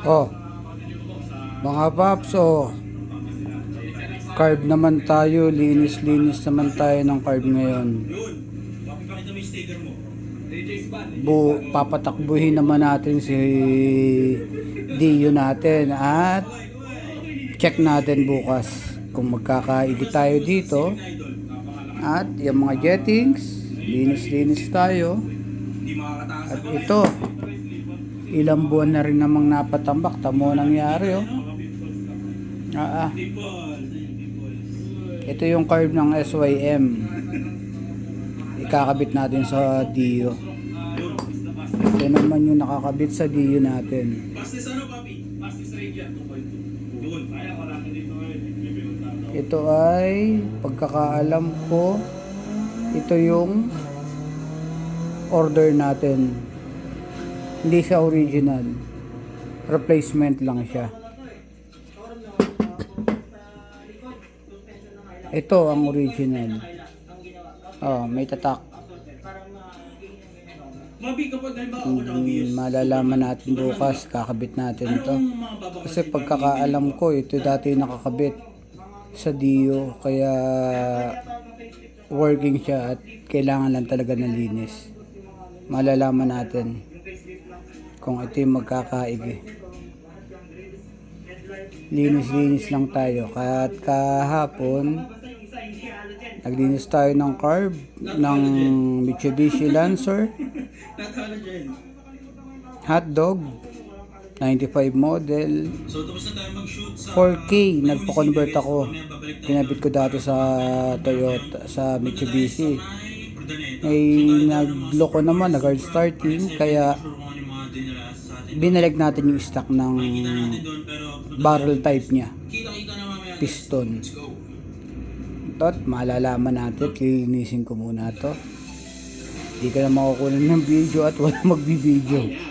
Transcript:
Oh, mga paps, oh, carb naman tayo, linis-linis naman tayo ng carb ngayon. Papatakbuhin naman natin si Dio natin at check natin bukas kung magkakaigi tayo dito. At yung mga jettings, linis-linis tayo. At ito, ilang buwan na rin namang napatambak. Tamo nangyari, oh. Ito yung carb ng SYM. Ikakabit natin sa Dio. Ito naman yung nakakabit sa Dio natin. Ito ay pagkakaalam ko, ito yung order natin. Hindi siya original. Replacement lang siya. Ito ang original. Oh, may tatak. Malalaman natin bukas, kakabit natin to. Kasi pagkakaalam ko, ito dati nakakabit sa Dio, kaya working siya at kailangan lang talaga ng linis. Malalaman natin kung ito yung magkakaigi. Linis-linis lang tayo. Kahit kahapon naglinis tayo ng carb ng Mitsubishi Lancer hotdog 95 model 4K. Nagpa-convert ako, kinabit ko dati sa Toyota, sa Mitsubishi. Nagloko naman, nag-hard starting, kaya binalik natin yung stock ng barrel type niya, piston. At malalaman natin, lilinisin ko muna to. Hindi ka na makukunan ng video at wala magbibideo.